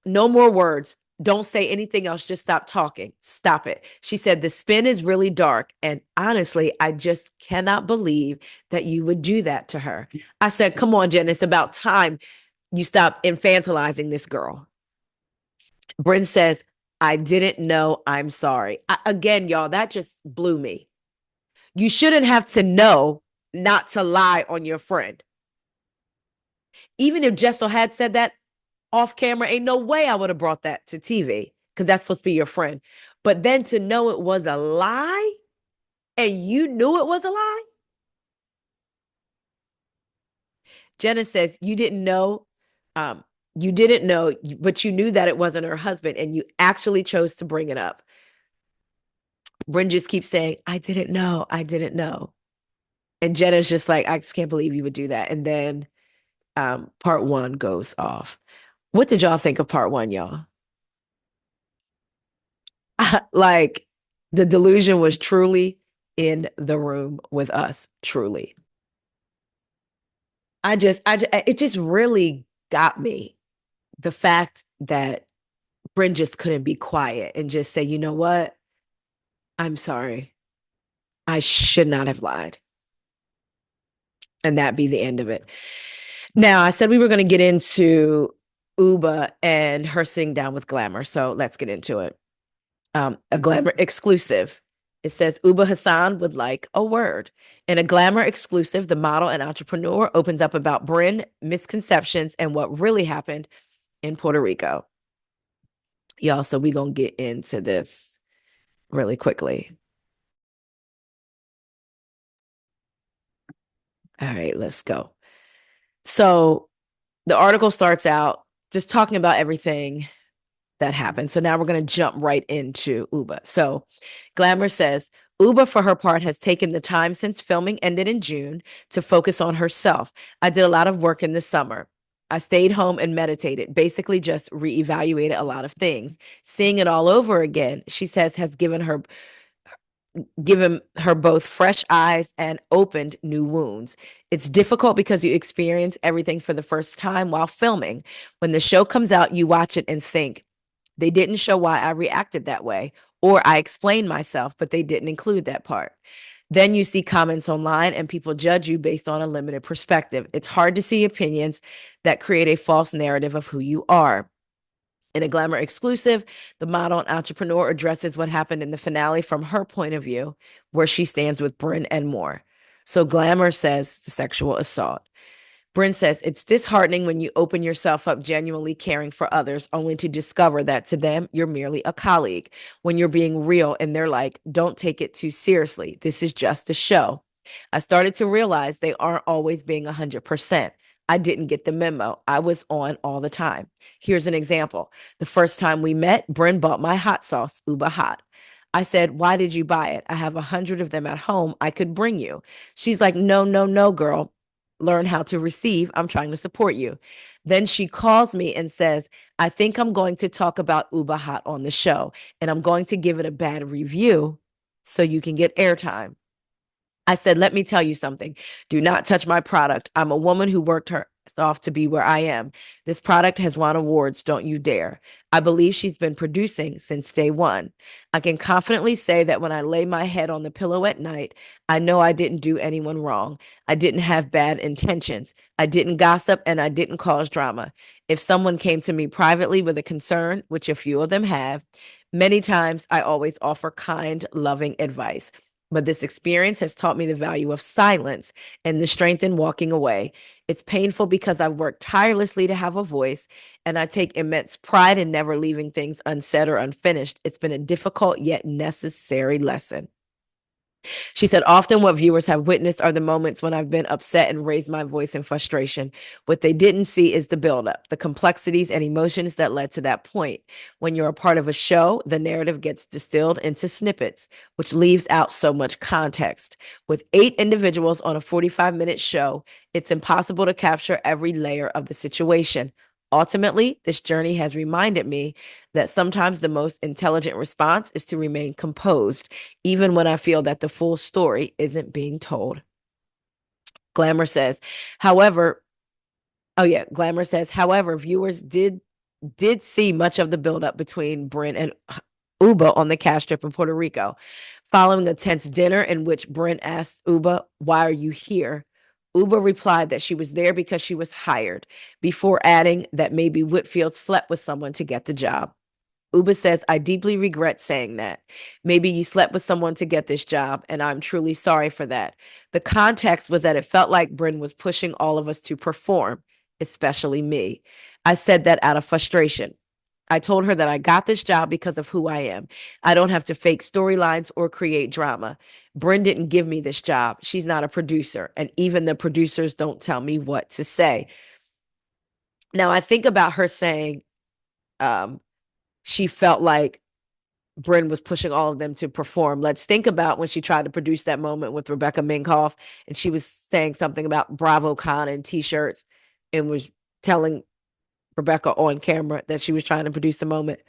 more words. Don't say anything else. Just stop talking. Stop it. She said, the spin is really dark. And honestly, I just cannot believe that you would do that to her. I said, come on, Jen, it's about time you stop infantilizing this girl. Bren says, I didn't know. I'm sorry. Again, y'all, that just blew me. You shouldn't have to know not to lie on your friend. Even if Jessel had said that off camera, ain't no way I would have brought that to TV because that's supposed to be your friend. But then to know it was a lie and you knew it was a lie. Jenna says, you didn't know, but you knew that it wasn't her husband and you actually chose to bring it up. Bren just keeps saying, I didn't know. And Jenna's just like, I just can't believe you would do that. And then part one goes off. What did y'all think of part one, y'all? Like, the delusion was truly in the room with us, truly. It just really got me. The fact that Bren just couldn't be quiet and just say, you know what? I'm sorry. I should not have lied. And that be the end of it. Now, I said we were going to get into Ubah and her sitting down with Glamour. So let's get into it. A Glamour exclusive. It says Ubah Hassan would like a word. In a Glamour exclusive, the model and entrepreneur opens up about Bren, misconceptions, and what really happened in Puerto Rico. Y'all, so we're going to get into this really quickly. All right, let's go. So the article starts out just talking about everything that happened. So now we're going to jump right into Ubah. So Glamour says, Ubah, for her part, has taken the time since filming ended in June to focus on herself. I did a lot of work in the summer. I stayed home and meditated, basically just reevaluated a lot of things. Seeing it all over again, she says, has given her both fresh eyes and opened new wounds. It's difficult because you experience everything for the first time while filming. When the show comes out, you watch it and think, they didn't show why I reacted that way, or I explained myself, but they didn't include that part. Then you see comments online and people judge you based on a limited perspective. It's hard to see opinions that create a false narrative of who you are. In a Glamour exclusive, the model and entrepreneur addresses what happened in the finale from her point of view, where she stands with Bren and more. So Glamour says the sexual assault. Bren says, it's disheartening when you open yourself up genuinely caring for others, only to discover that to them, you're merely a colleague. When you're being real and they're like, don't take it too seriously. This is just a show. I started to realize they aren't always being 100%. I didn't get the memo. I was on all the time. Here's an example. The first time we met, Bren bought my hot sauce, Ubah Hot. I said, why did you buy it? I have 100 of them at home. I could bring you. She's like, no, no, no, girl. Learn how to receive. I'm trying to support you. Then she calls me and says, I think I'm going to talk about Ubah Hot on the show, and I'm going to give it a bad review so you can get airtime. I said, let me tell you something. Do not touch my product. I'm a woman who worked her off to be where I am. This product has won awards. Don't you dare. I believe she's been producing since day one. I can confidently say that when I lay my head on the pillow at night, I know I didn't do anyone wrong. I didn't have bad intentions. I didn't gossip and I didn't cause drama. If someone came to me privately with a concern, which a few of them have, many times I always offer kind, loving advice. But this experience has taught me the value of silence and the strength in walking away. It's painful because I've worked tirelessly to have a voice, and I take immense pride in never leaving things unsaid or unfinished. It's been a difficult yet necessary lesson. She said, often what viewers have witnessed are the moments when I've been upset and raised my voice in frustration. What they didn't see is the buildup, the complexities and emotions that led to that point. When you're a part of a show, the narrative gets distilled into snippets, which leaves out so much context. With 8 individuals on a 45-minute show, it's impossible to capture every layer of the situation. Ultimately, this journey has reminded me that sometimes the most intelligent response is to remain composed, even when I feel that the full story isn't being told. Glamour says, however, viewers did see much of the buildup between Bren and Ubah on the cash trip in Puerto Rico. Following a tense dinner in which Bren asked Ubah, why are you here? Ubah replied that she was there because she was hired, before adding that maybe Whitfield slept with someone to get the job. Ubah says, I deeply regret saying that. Maybe you slept with someone to get this job, and I'm truly sorry for that. The context was that it felt like Bren was pushing all of us to perform, especially me. I said that out of frustration. I told her that I got this job because of who I am. I don't have to fake storylines or create drama. Bren didn't give me this job. She's not a producer, and even the producers don't tell me what to say. Now, I think about her saying she felt like Bren was pushing all of them to perform. Let's think about when she tried to produce that moment with Rebecca Minkoff, and she was saying something about BravoCon and T-shirts, and was telling Rebecca on camera that she was trying to produce the moment.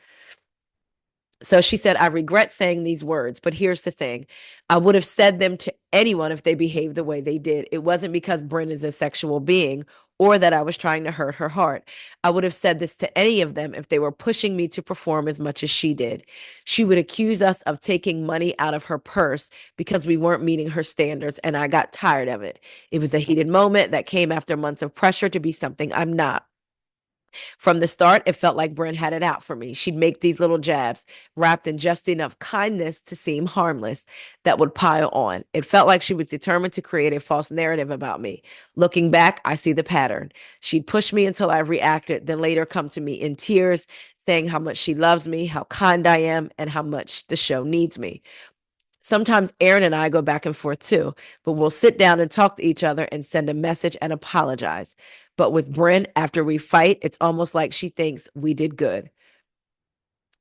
So she said, I regret saying these words, but here's the thing. I would have said them to anyone if they behaved the way they did. It wasn't because Bren is a sexual being or that I was trying to hurt her heart. I would have said this to any of them if they were pushing me to perform as much as she did. She would accuse us of taking money out of her purse because we weren't meeting her standards, and I got tired of it. It was a heated moment that came after months of pressure to be something I'm not. From the start, it felt like Bren had it out for me. She'd make these little jabs, wrapped in just enough kindness to seem harmless, that would pile on. It felt like she was determined to create a false narrative about me. Looking back, I see the pattern. She'd push me until I reacted, then later come to me in tears, saying how much she loves me, how kind I am, and how much the show needs me. Sometimes Aaron and I go back and forth too, but we'll sit down and talk to each other and send a message and apologize. But with Bren, after we fight, it's almost like she thinks we did good.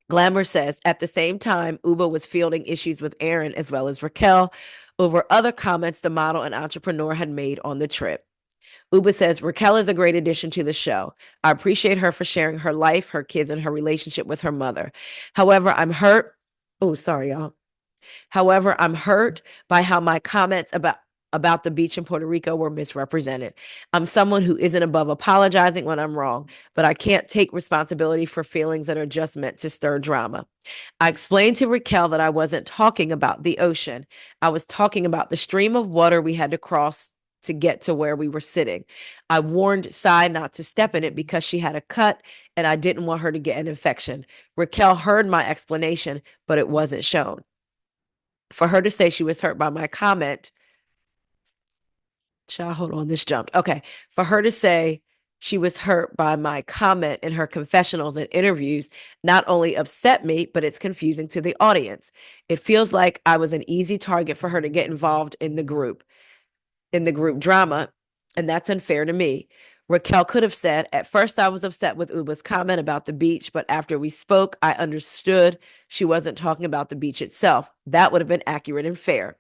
Glamour says, at the same time, Ubah was fielding issues with Aaron as well as Raquel over other comments the model and entrepreneur had made on the trip. Ubah says, Raquel is a great addition to the show. I appreciate her for sharing her life, her kids, and her relationship with her mother. However, I'm hurt. Oh, sorry, y'all. However, I'm hurt by how my comments about the beach in Puerto Rico were misrepresented. I'm someone who isn't above apologizing when I'm wrong, but I can't take responsibility for feelings that are just meant to stir drama. I explained to Raquel that I wasn't talking about the ocean. I was talking about the stream of water we had to cross to get to where we were sitting. I warned Sai not to step in it because she had a cut and I didn't want her to get an infection. Raquel heard my explanation, but it wasn't shown. For her to say she was hurt by my comment, child, hold on, this jumped. Okay. For her to say she was hurt by my comment in her confessionals and interviews not only upset me, but it's confusing to the audience. It feels like I was an easy target for her to get involved in the group drama, and that's unfair to me. Raquel could have said, at first I was upset with Ubah's comment about the beach, but after we spoke, I understood she wasn't talking about the beach itself. That would have been accurate and fair.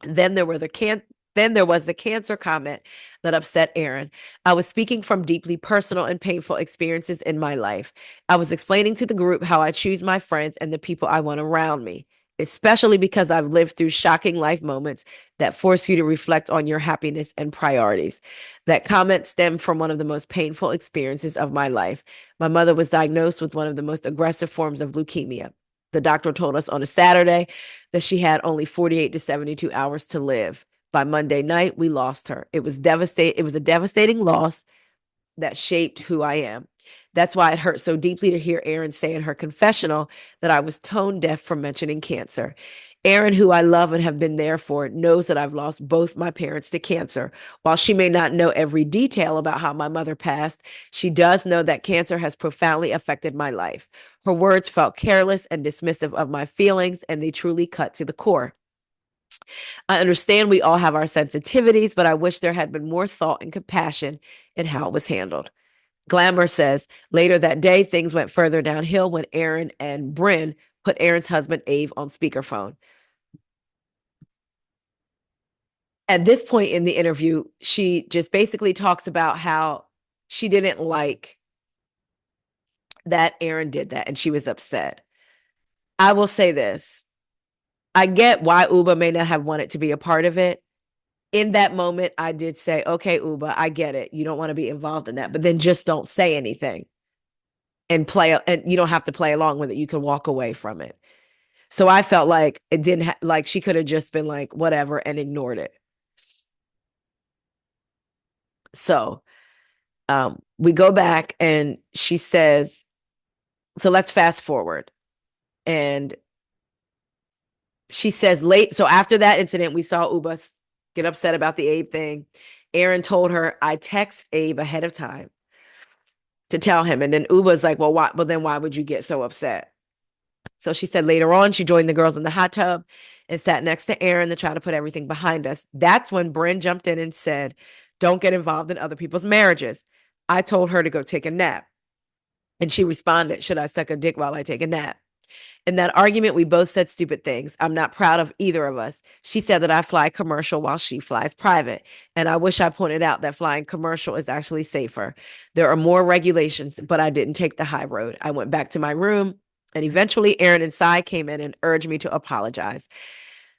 Then there was the cancer comment that upset Aaron. I was speaking from deeply personal and painful experiences in my life. I was explaining to the group how I choose my friends and the people I want around me, especially because I've lived through shocking life moments that force you to reflect on your happiness and priorities. That comment stemmed from one of the most painful experiences of my life. My mother was diagnosed with one of the most aggressive forms of leukemia. The doctor told us on a Saturday that she had only 48 to 72 hours to live. By Monday night, we lost her. It was a devastating loss that shaped who I am. That's why it hurt so deeply to hear Erin say in her confessional that I was tone deaf for mentioning cancer. Erin, who I love and have been there for, knows that I've lost both my parents to cancer. While she may not know every detail about how my mother passed, she does know that cancer has profoundly affected my life. Her words felt careless and dismissive of my feelings, and they truly cut to the core. I understand we all have our sensitivities, but I wish there had been more thought and compassion in how it was handled. Glamour says, later that day, things went further downhill when Aaron and Bren put Aaron's husband, Abe, on speakerphone. At this point in the interview, she just basically talks about how she didn't like that Aaron did that and she was upset. I will say this. I get why Ubah may not have wanted to be a part of it. In that moment, I did say, okay, Ubah, I get it. You don't want to be involved in that, but then just don't say anything and you don't have to play along with it. You can walk away from it. So I felt like it didn't like she could have just been like, whatever, and ignored it. So we go back and she says, so let's fast forward. And she says so after that incident, we saw Ubah get upset about the Abe thing. Aaron told her, I text Abe ahead of time to tell him. And then Ubah's like, well, then why would you get so upset? So she said later on, she joined the girls in the hot tub and sat next to Aaron to try to put everything behind us. That's when Bren jumped in and said, don't get involved in other people's marriages. I told her to go take a nap. And she responded, should I suck a dick while I take a nap? In that argument, we both said stupid things. I'm not proud of either of us. She said that I fly commercial while she flies private. And I wish I pointed out that flying commercial is actually safer. There are more regulations, but I didn't take the high road. I went back to my room, and eventually Aaron and Sai came in and urged me to apologize.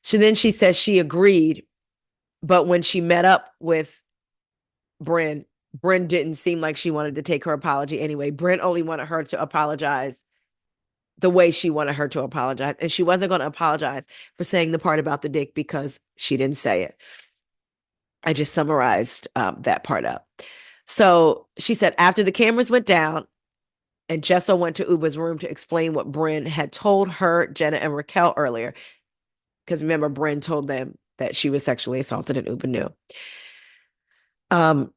She says she agreed, but when she met up with Bren, Bren didn't seem like she wanted to take her apology anyway. Bren only wanted her to apologize the way she wanted her to apologize. And she wasn't going to apologize for saying the part about the dick because she didn't say it. I just summarized that part up. So she said, after the cameras went down and Jessel went to Ubah's room to explain what Bren had told her, Jenna, and Raquel earlier, because remember, Bren told them that she was sexually assaulted and Ubah knew. Um,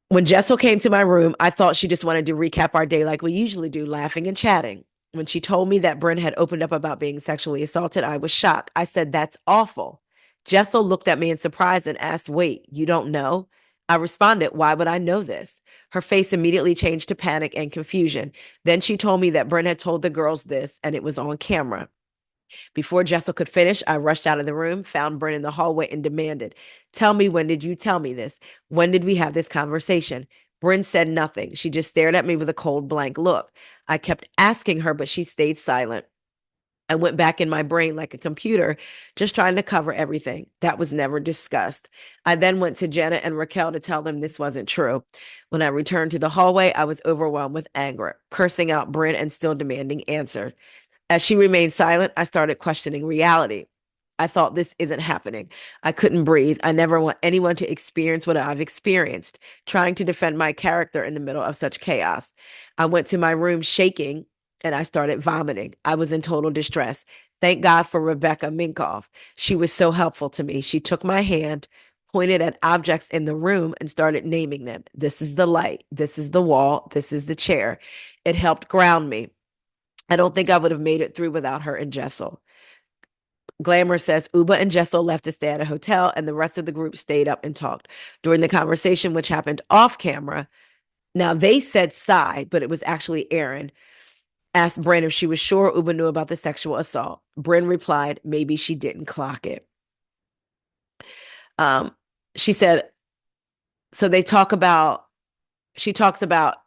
when Jessel came to my room, I thought she just wanted to recap our day like we usually do, laughing and chatting. When she told me that Bren had opened up about being sexually assaulted, I was shocked. I said, that's awful. Jessel looked at me in surprise and asked, wait, you don't know? I responded, why would I know this? Her face immediately changed to panic and confusion. Then she told me that Bren had told the girls this and it was on camera. Before Jessel could finish, I rushed out of the room, found Bren in the hallway, and demanded, tell me, when did you tell me this? When did we have this conversation? Bren said nothing. She just stared at me with a cold, blank look. I kept asking her, but she stayed silent. I went back in my brain like a computer, just trying to cover everything. That was never discussed. I then went to Jenna and Raquel to tell them this wasn't true. When I returned to the hallway, I was overwhelmed with anger, cursing out Bren and still demanding answers. As she remained silent, I started questioning reality. I thought, this isn't happening. I couldn't breathe. I never want anyone to experience what I've experienced, trying to defend my character in the middle of such chaos. I went to my room shaking and I started vomiting. I was in total distress. Thank God for Rebecca Minkoff. She was so helpful to me. She took my hand, pointed at objects in the room, and started naming them. This is the light. This is the wall. This is the chair. It helped ground me. I don't think I would have made it through without her and Jessel. Glamour says Ubah and Jessel left to stay at a hotel, and the rest of the group stayed up and talked. During the conversation, which happened off camera, now they said Cy, but it was actually Aaron, asked Bren if she was sure Ubah knew about the sexual assault. Bren replied, maybe she didn't clock it. She said, so she talks about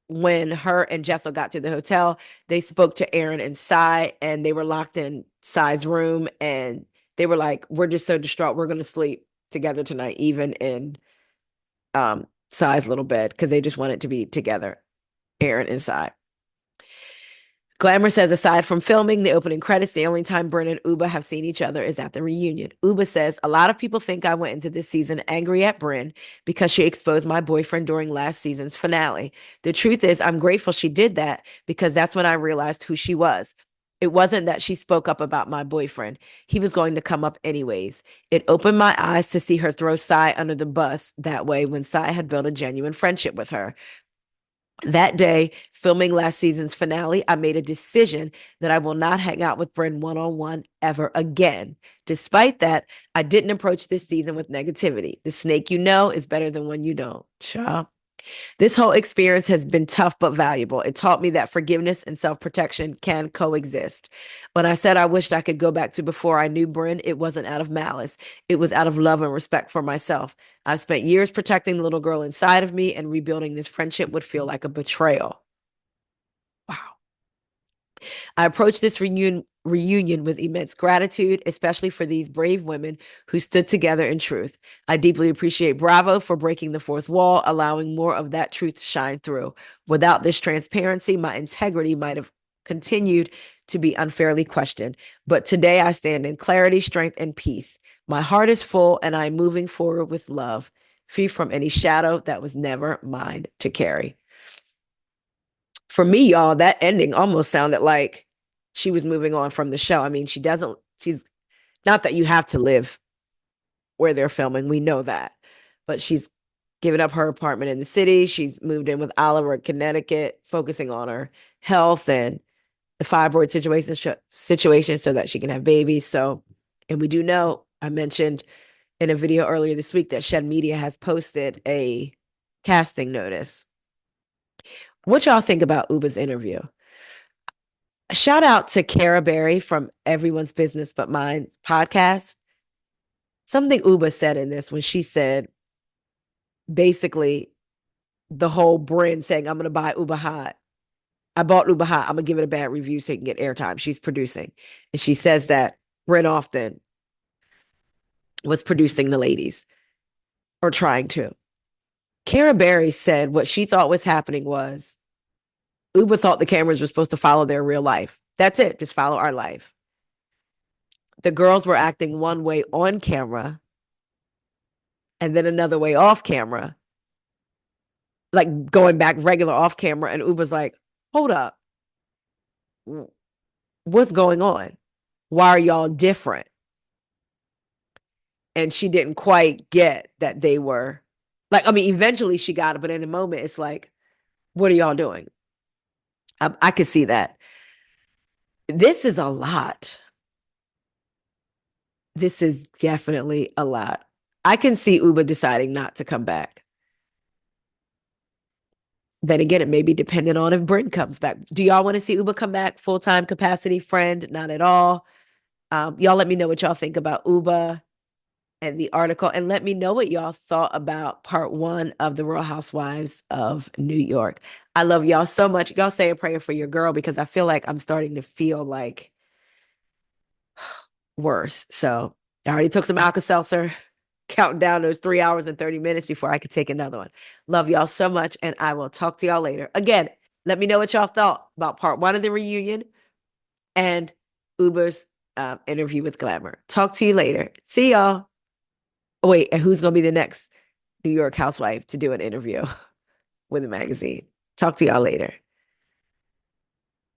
when her and Jessel got to the hotel, they spoke to Aaron and Cy, and they were locked in Cy's room, and they were like, we're just so distraught. We're going to sleep together tonight, even in Cy's little bed, because they just wanted to be together, Aaron and Cy. Glamour says, aside from filming the opening credits, the only time Bren and Ubah have seen each other is at the reunion. Ubah says, a lot of people think I went into this season angry at Bren because she exposed my boyfriend during last season's finale. The truth is, I'm grateful she did that because that's when I realized who she was. It wasn't that she spoke up about my boyfriend. He was going to come up anyways. It opened my eyes to see her throw Cy under the bus that way when Cy had built a genuine friendship with her. That day, filming last season's finale, I made a decision that I will not hang out with Bren one-on-one ever again. Despite that, I didn't approach this season with negativity. The snake you know is better than one you don't. Child. This whole experience has been tough but valuable. It taught me that forgiveness and self-protection can coexist. When I said I wished I could go back to before I knew Bren, it wasn't out of malice. It was out of love and respect for myself. I've spent years protecting the little girl inside of me, and rebuilding this friendship would feel like a betrayal. Wow. I approach this reunion with immense gratitude, especially for these brave women who stood together in truth. I deeply appreciate Bravo for breaking the fourth wall, allowing more of that truth to shine through. Without this transparency, my integrity might have continued to be unfairly questioned. But today I stand in clarity, strength, and peace. My heart is full, and I'm moving forward with love, free from any shadow that was never mine to carry. For me, y'all, that ending almost sounded like she was moving on from the show. I mean, she's not that you have to live where they're filming. We know that. But she's given up her apartment in the city. She's moved in with Oliver in Connecticut, focusing on her health and the fibroid situation so that she can have babies. So, and we do know, I mentioned in a video earlier this week that Shed Media has posted a casting notice. What y'all think about Ubah's interview? Shout out to Cara Berry from Everyone's Business But Mine podcast. Something Ubah said in this when she said, basically, the whole Bren saying, I'm going to buy Ubah Hot. I bought Ubah Hot. I'm going to give it a bad review so you can get airtime. She's producing. And she says that Bren often was producing the ladies or trying to. Cara Berry said what she thought was happening was Ubah thought the cameras were supposed to follow their real life. That's it. Just follow our life. The girls were acting one way on camera and then another way off camera, like going back regular off camera. And Ubah's like, hold up. What's going on? Why are y'all different? And she didn't quite get that they were like, I mean, eventually she got it, but in the moment, it's like, what are y'all doing? I could see that. This is a lot. This is definitely a lot. I can see Ubah deciding not to come back. Then again, it may be dependent on if Bren comes back. Do y'all want to see Ubah come back full time capacity? Friend, not at all. Y'all let me know what y'all think about Ubah and the article, and let me know what y'all thought about part one of the Real Housewives of New York. I love y'all so much. Y'all say a prayer for your girl because I feel like I'm starting to feel like worse. So I already took some Alka-Seltzer, counting down those 3 hours and 30 minutes before I could take another one. Love y'all so much, and I will talk to y'all later. Again, let me know what y'all thought about part one of the reunion and Ubah's interview with Glamour. Talk to you later. See y'all. Oh, wait, and who's going to be the next New York housewife to do an interview with a magazine? Talk to y'all later.